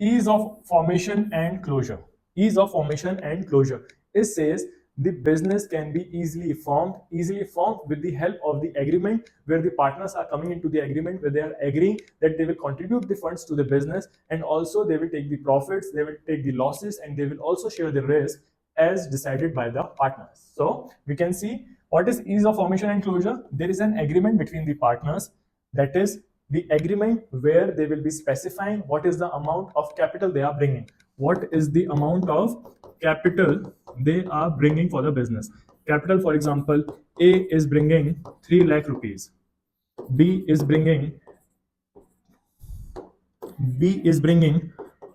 Ease of formation and closure. Ease of formation and closure. It says the business can be easily formed with the help of the agreement, where the partners are coming into the agreement where they are agreeing that they will contribute the funds to the business, and also they will take the profits, they will take the losses, and they will also share the risk as decided by the partners. So we can see what is ease of formation and closure. There is an agreement between the partners, that is the agreement where they will be specifying what is the amount of capital they are bringing. What is the amount of capital they are bringing for the business? Capital, for example, A is bringing 3 lakh rupees. B is bringing B is bringing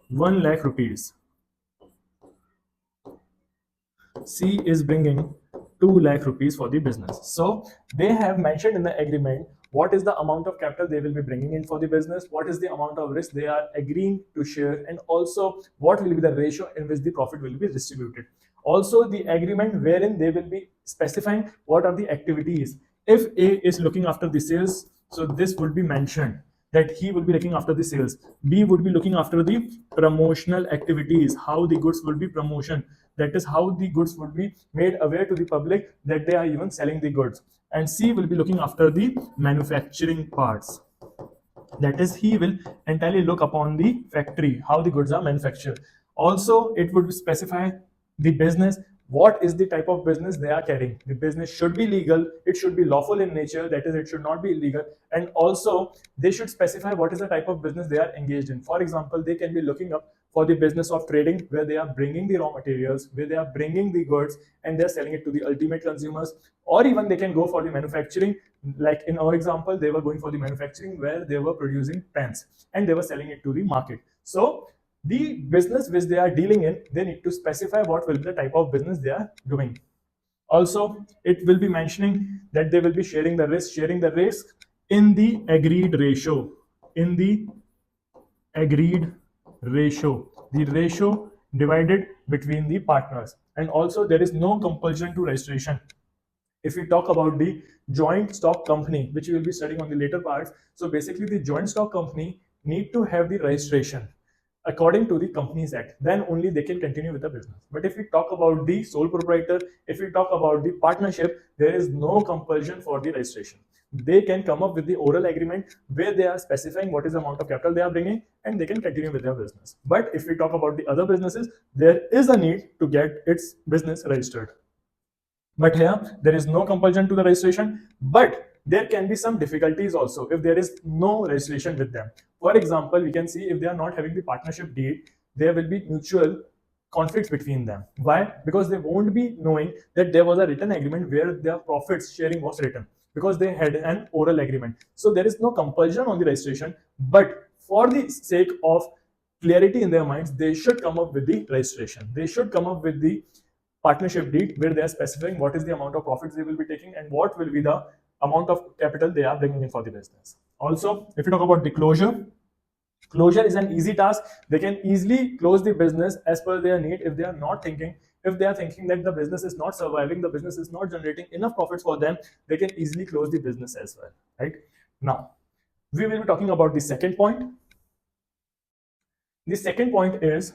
1 lakh rupees. C is bringing 2 lakh rupees for the business. So they have mentioned in the agreement what is the amount of capital they will be bringing in for the business, what is the amount of risk they are agreeing to share, and also what will be the ratio in which the profit will be distributed. Also, the agreement wherein they will be specifying what are the activities. If A is looking after the sales, so this would be mentioned that he will be looking after the sales. B would be looking after the promotional activities, how the goods will be promotion, that is how the goods would be made aware to the public that they are even selling the goods. And C will be looking after the manufacturing parts, that is he will entirely look upon the factory, how the goods are manufactured. Also, it would specify the business, what is the type of business they are carrying. The business should be legal, it should be lawful in nature, that is it should not be illegal. And also they should specify what is the type of business they are engaged in. For example, they can be looking up for the business of trading, where they are bringing the raw materials, where they are bringing the goods and they're selling it to the ultimate consumers. Or even they can go for the manufacturing, like in our example they were going for the manufacturing where they were producing pens and they were selling it to the market. So the business which they are dealing in, they need to specify what will be the type of business they are doing. Also, it will be mentioning that they will be sharing the risk in the agreed ratio, in the agreed ratio, the ratio divided between the partners. And also there is no compulsion to registration. If we talk about the joint stock company, which we will be studying on the later parts, so basically the joint stock company need to have the registration according to the Companies Act, then only they can continue with the business. But if we talk about the sole proprietor, if we talk about the partnership, there is no compulsion for the registration. They can come up with the oral agreement where they are specifying what is the amount of capital they are bringing, and they can continue with their business. But if we talk about the other businesses, there is a need to get its business registered. But here there is no compulsion to the registration, but there can be some difficulties also if there is no registration with them. For example, we can see if they are not having the partnership deed, there will be mutual conflicts between them. Why? Because they won't be knowing that there was a written agreement where their profits sharing was written, because they had an oral agreement. So there is no compulsion on the registration, but for the sake of clarity in their minds, they should come up with the registration. They should come up with the partnership deed where they are specifying what is the amount of profits they will be taking and what will be the amount of capital they are bringing in for the business. Also, if you talk about the closure is an easy task. They can easily close the business as per their need. If they are not thinking, if they are thinking that the business is not surviving, the business is not generating enough profits for them, they can easily close the business as well. Right now, we will be talking about the second point. The second point is